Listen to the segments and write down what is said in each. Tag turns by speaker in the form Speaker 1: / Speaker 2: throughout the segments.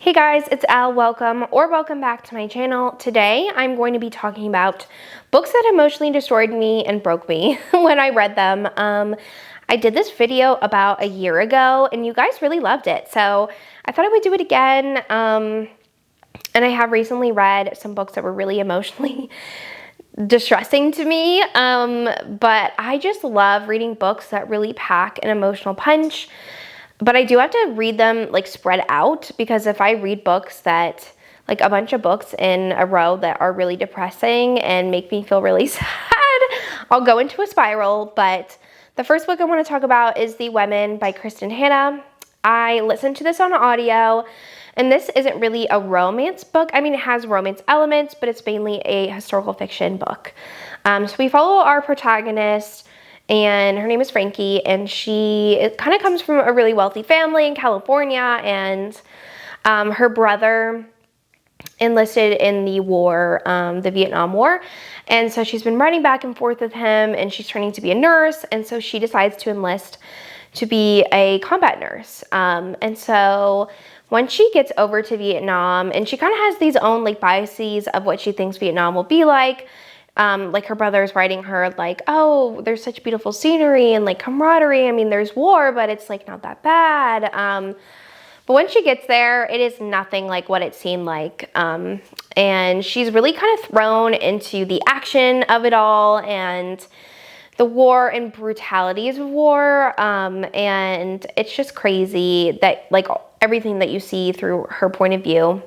Speaker 1: Hey guys, it's Elle. Welcome back to my channel. Today I'm going to be talking about books that emotionally destroyed me and broke me when I read them. I did this video about a year ago and you guys really loved it, so I thought I would do it again. And I have recently read some books that were really emotionally distressing to me, but I just love reading books that really pack an emotional punch. But I do have to read them like spread out, because if I read books that, like a bunch of books in a row that are really depressing and make me feel really sad, I'll go into a spiral. But the first book I want to talk about is The Women by Kristen Hanna. I listened to this on audio, and this isn't really a romance book. I mean, it has romance elements, but it's mainly a historical fiction book. So we follow our protagonist, and her name is Frankie, and it kind of comes from a really wealthy family in California, and her brother enlisted in the war, the Vietnam War, and so she's been running back and forth with him, and she's training to be a nurse, and so she decides to enlist to be a combat nurse. And so when she gets over to Vietnam, and she kind of has these own like biases of what she thinks Vietnam will be like her brother's writing her like, oh, there's such beautiful scenery and like camaraderie. I mean, there's war, but it's like not that bad. But when she gets there, it is nothing like what it seemed like. And she's really kind of thrown into the action of it all and the war and brutalities of war. And it's just crazy that like everything that you see through her point of view.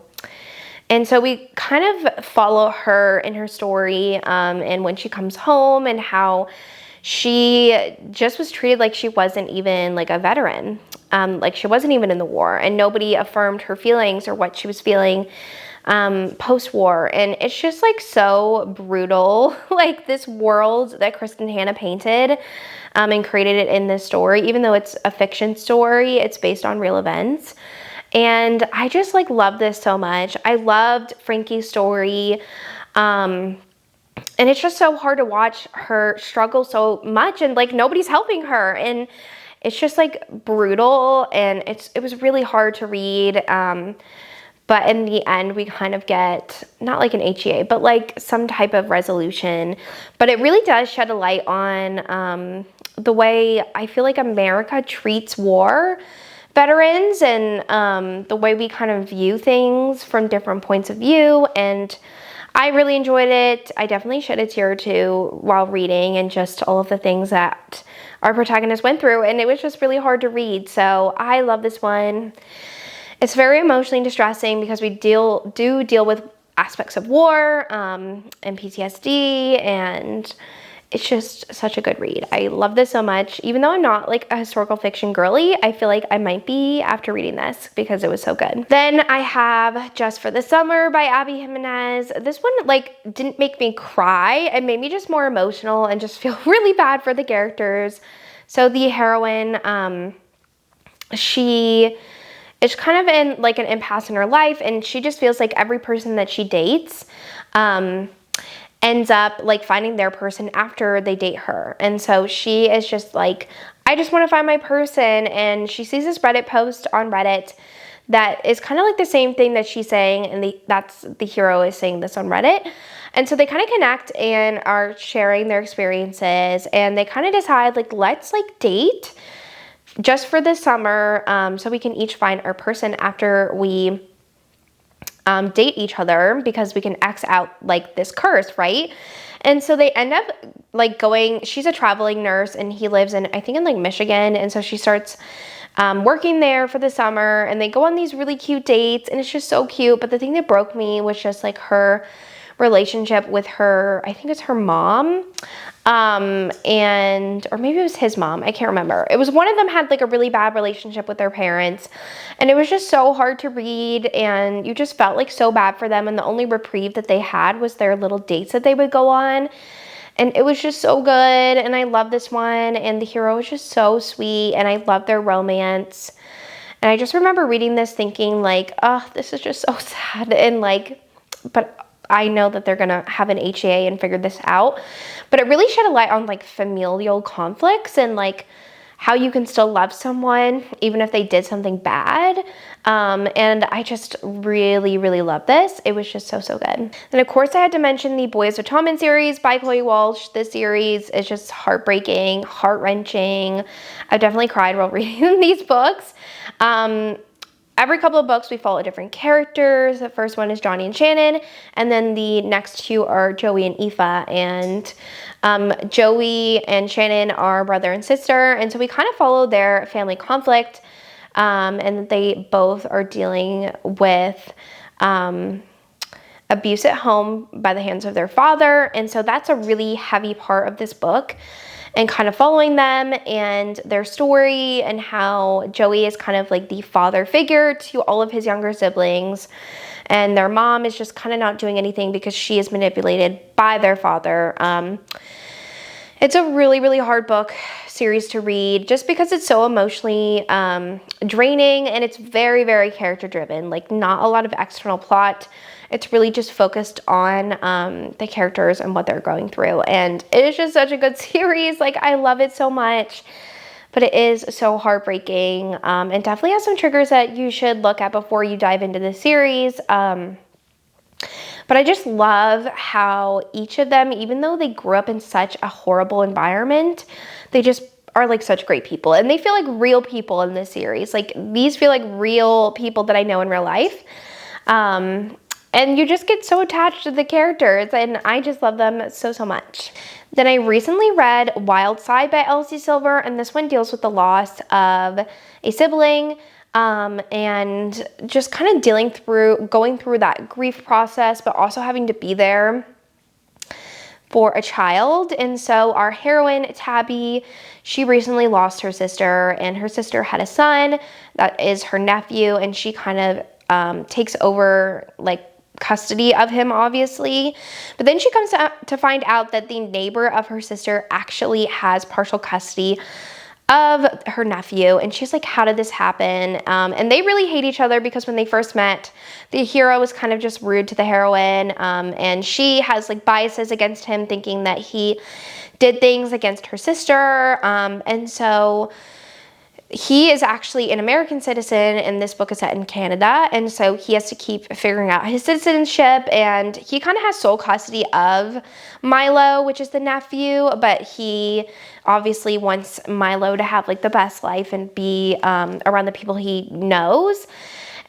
Speaker 1: And so we kind of follow her in her story, and when she comes home, and how she just was treated like she wasn't even like a veteran, like she wasn't even in the war, and nobody affirmed her feelings or what she was feeling post-war. And it's just like so brutal, like this world that Kristen Hanna painted and created it in this story. Even though it's a fiction story, it's based on real events. And I just like love this so much. I loved Frankie's story. And it's just so hard to watch her struggle so much, and like nobody's helping her. And it's just like brutal, and it was really hard to read. But in the end, we kind of get not like an HEA, but like some type of resolution. But it really does shed a light on the way I feel like America treats war veterans, and the way we kind of view things from different points of view. And I really enjoyed it. I definitely shed a tear or two while reading, and just all of the things that our protagonist went through, and it was just really hard to read. So I love this one. It's very emotionally distressing because we do deal with aspects of war and PTSD, and it's just such a good read. I love this so much. Even though I'm not like a historical fiction girly, I feel like I might be after reading this because it was so good. Then I have Just for the Summer by Abby Jimenez. This one like didn't make me cry. It made me just more emotional and just feel really bad for the characters. So the heroine, she is kind of in like an impasse in her life, and she just feels like every person that she dates ends up like finding their person after they date her. And so she is just like, I just want to find my person. And she sees this Reddit post on Reddit that is kind of like the same thing that she's saying, and that's the hero is saying this on Reddit. And so they kind of connect and are sharing their experiences, and they kind of decide like, let's like date just for the summer, so we can each find our person after we date each other, because we can X out like this curse, right? And so they end up like going, she's a traveling nurse, and he lives in, I think in like Michigan. And so she starts working there for the summer, and they go on these really cute dates, and it's just so cute. But the thing that broke me was just like her relationship with her, I think it's her mom, or maybe it was his mom, I can't remember. It was one of them had like a really bad relationship with their parents, and it was just so hard to read, and you just felt like so bad for them, and the only reprieve that they had was their little dates that they would go on. And it was just so good, and I love this one, and the hero was just so sweet, and I love their romance. And I just remember reading this thinking like, oh, this is just so sad, and like, but I know that they're gonna have an HEA and figure this out. But it really shed a light on like familial conflicts, and like how you can still love someone even if they did something bad. And I just really, really love this. It was just so, so good. And of course I had to mention the Boys of Tommen series by Chloe Walsh. This series is just heartbreaking, heart-wrenching. I've definitely cried while reading these books. Every couple of books we follow different characters. The first one is Johnny and Shannon, and then the next two are Joey and Aoife. And Joey and Shannon are brother and sister, and so we kind of follow their family conflict, and they both are dealing with abuse at home by the hands of their father. And so that's a really heavy part of this book, and kind of following them and their story, and how Joey is kind of like the father figure to all of his younger siblings, and their mom is just kind of not doing anything because she is manipulated by their father. It's a really, really hard book series to read just because it's so emotionally draining, and it's very, very character driven. Like, not a lot of external plot. It's really just focused on the characters and what they're going through. And it is just such a good series. Like, I love it so much, but it is so heartbreaking, and definitely has some triggers that you should look at before you dive into the series. But I just love how each of them, even though they grew up in such a horrible environment, they just are like such great people. And they feel like real people in this series. Like, these feel like real people that I know in real life. And you just get so attached to the characters, and I just love them so, so much. Then I recently read Wildside by Elsie Silver, and this one deals with the loss of a sibling, and just kind of going through that grief process, but also having to be there for a child. And so our heroine, Tabby, she recently lost her sister, and her sister had a son that is her nephew, and she kind of takes over like custody of him, obviously. But then she comes to find out that the neighbor of her sister actually has partial custody of her nephew, and she's like, how did this happen? And they really hate each other, because when they first met, the hero was kind of just rude to the heroine, and she has like biases against him, thinking that he did things against her sister, and so he is actually an American citizen, and this book is set in Canada, and so he has to keep figuring out his citizenship, and he kind of has sole custody of Milo, which is the nephew, but he obviously wants Milo to have like the best life and be around the people he knows.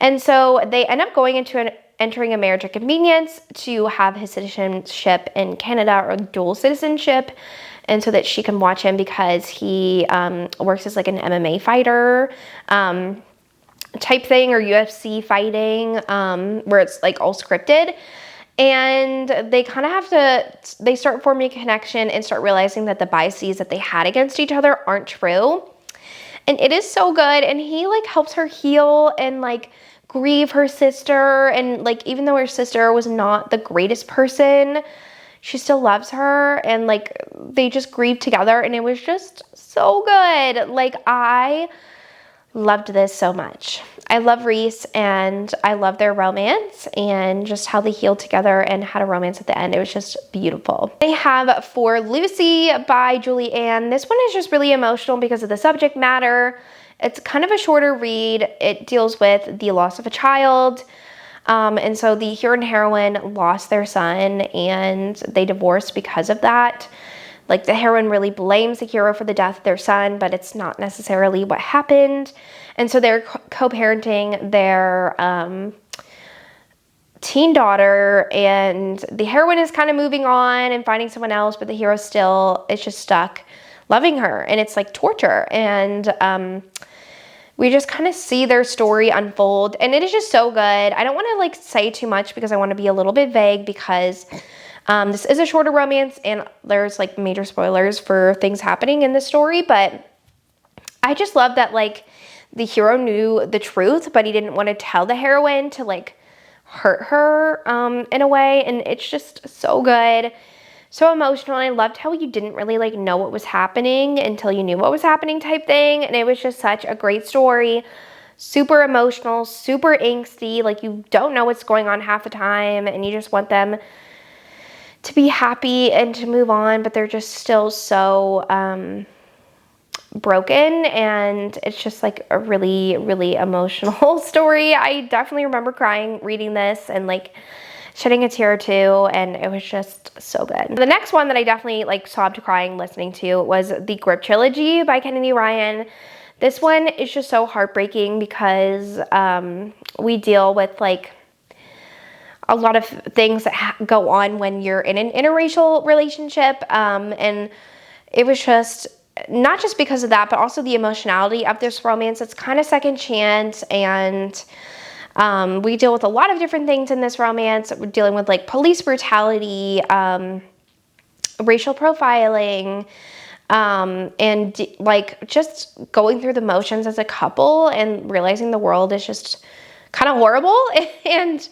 Speaker 1: And so they end up going into entering a marriage of convenience to have his citizenship in Canada, or dual citizenship, and so that she can watch him, because he works as like an MMA fighter type thing, or UFC fighting, where it's like all scripted. And they kind of they start forming a connection and start realizing that the biases that they had against each other aren't true. And it is so good. And he like helps her heal and like grieve her sister. And like, even though her sister was not the greatest person, she still loves her, and like they just grieve together, and it was just so good. Like, I loved this so much. I love Reese, and I love their romance, and just how they healed together and had a romance at the end. It was just beautiful. I have For Lucy by Julie Ann. This one is just really emotional because of the subject matter. It's kind of a shorter read. It deals with the loss of a child. And so the hero and heroine lost their son, and they divorced because of that. Like, the heroine really blames the hero for the death of their son, but it's not necessarily what happened. And so they're co-parenting their teen daughter, and the heroine is kind of moving on and finding someone else, but the hero still is just stuck loving her, and it's like torture. And we just kind of see their story unfold, and it is just so good. I don't want to like say too much because I want to be a little bit vague, because this is a shorter romance, and there's like major spoilers for things happening in this story. But I just love that like the hero knew the truth, but he didn't want to tell the heroine to like hurt her in a way. And it's just so good. So emotional. I loved how you didn't really like know what was happening until you knew what was happening type thing. And it was just such a great story. Super emotional, super angsty. Like, you don't know what's going on half the time, and you just want them to be happy and to move on, but they're just still so broken, and it's just like a really, really emotional story. I definitely remember crying reading this and like shedding a tear or two, and it was just so good. The next one that I definitely like sobbed crying listening to was the Grip trilogy by Kennedy Ryan. This one is just so heartbreaking because we deal with like a lot of things that go on when you're in an interracial relationship, and it was just not just because of that, but also the emotionality of this romance. It's kind of second chance, and we deal with a lot of different things in this romance. We're dealing with like police brutality, racial profiling, and like just going through the motions as a couple and realizing the world is just kind of horrible. And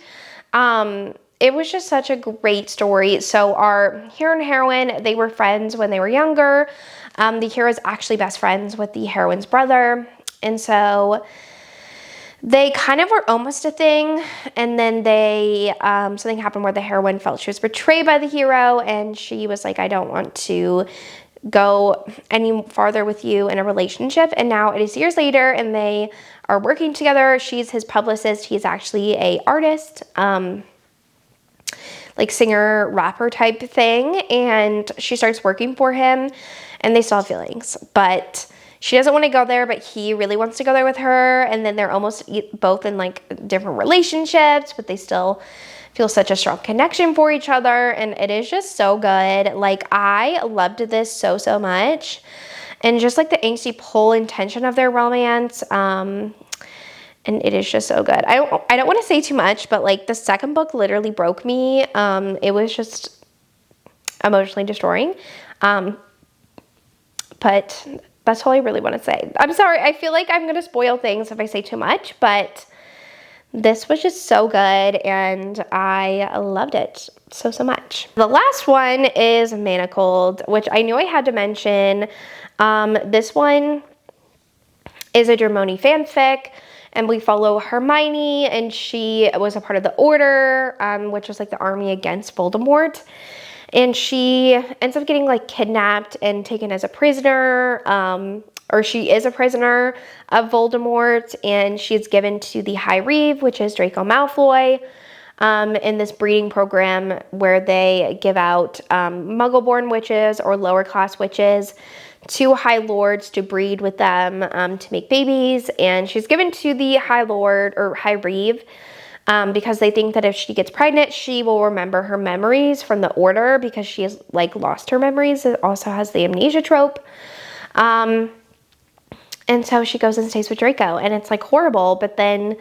Speaker 1: it was just such a great story. So our hero and heroine, they were friends when they were younger. The hero is actually best friends with the heroine's brother. And so they kind of were almost a thing. And then they, something happened where the heroine felt she was betrayed by the hero. And she was like, I don't want to go any farther with you in a relationship. And now it is years later and they are working together. She's his publicist. He's actually a artist, like singer, rapper type thing. And she starts working for him and they still have feelings, but she doesn't want to go there, but he really wants to go there with her. And then they're almost both in like different relationships, but they still feel such a strong connection for each other. And it is just so good. Like I loved this so, so much. And just like the angsty pull and tension of their romance. And it is just so good. I don't want to say too much, but like the second book literally broke me. It was just emotionally destroying. But that's all I really want to say. I'm sorry. I feel like I'm going to spoil things if I say too much, but this was just so good and I loved it so, so much. The last one is Manacled, which I knew I had to mention. This one is a Germani fanfic, and we follow Hermione, and she was a part of the Order, which was like the army against Voldemort. And she ends up getting like kidnapped and taken as a prisoner, or she is a prisoner of Voldemort, and she's given to the High Reeve, which is Draco Malfoy, in this breeding program where they give out Muggle-born witches or lower-class witches to High Lords to breed with them to make babies. And she's given to the High Lord or High Reeve because they think that if she gets pregnant, she will remember her memories from the Order because she has like lost her memories. It also has the amnesia trope. And so she goes and stays with Draco, and it's like horrible, but then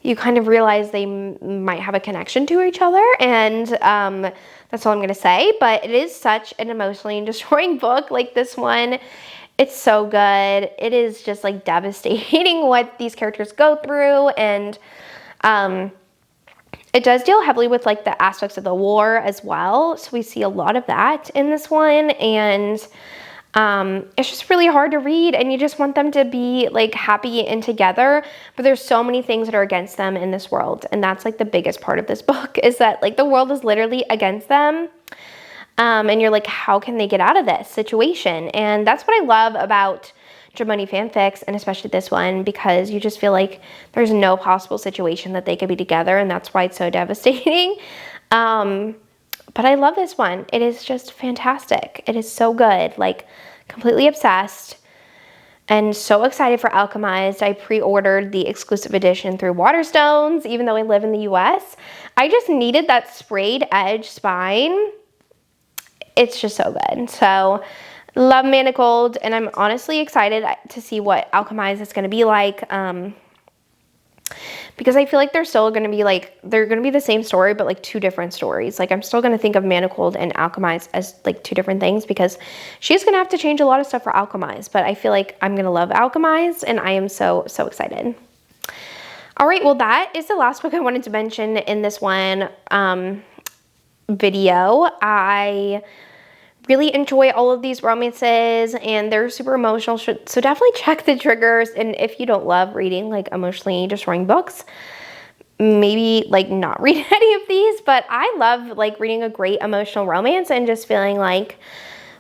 Speaker 1: you kind of realize they might have a connection to each other, and that's all I'm going to say. But it is such an emotionally destroying book. Like this one, it's so good. It is just like devastating what these characters go through, and it does deal heavily with like the aspects of the war as well. So we see a lot of that in this one, and it's just really hard to read, and you just want them to be like happy and together, but there's so many things that are against them in this world. And that's like the biggest part of this book is that like the world is literally against them. And you're like, how can they get out of this situation? And that's what I love about Germani fanfics, and especially this one, because you just feel like there's no possible situation that they could be together, and that's why it's so devastating. But I love this one. It is just fantastic. It is so good, like completely obsessed and so excited for Alchemized. I pre-ordered the exclusive edition through Waterstones, even though I live in the US. I just needed that sprayed edge spine. It's just so good. So love Manacled, and I'm honestly excited to see what Alchemized is going to be like. Because I feel like they're still going to be like, they're going to be the same story, but like two different stories. Like I'm still going to think of Manacled and Alchemized as like two different things, because she's going to have to change a lot of stuff for Alchemized, but I feel like I'm going to love Alchemized, and I am so, so excited. All right, well, that is the last book I wanted to mention in this one video. I really enjoy all of these romances, and they're super emotional, so definitely check the triggers. And if you don't love reading like emotionally destroying books, maybe like not read any of these. But I love like reading a great emotional romance and just feeling like,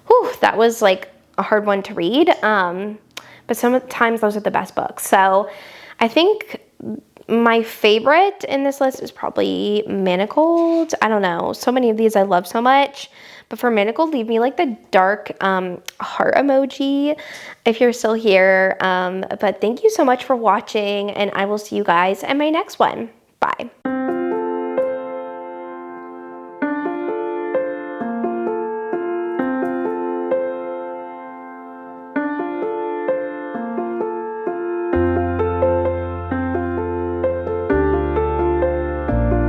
Speaker 1: whew, that was like a hard one to read. but sometimes those are the best books. So I think my favorite in this list is probably Manacled. I don't know. So many of these I love so much. But for Manacled, leave me like the dark heart emoji if you're still here. But thank you so much for watching, and I will see you guys in my next one. Bye.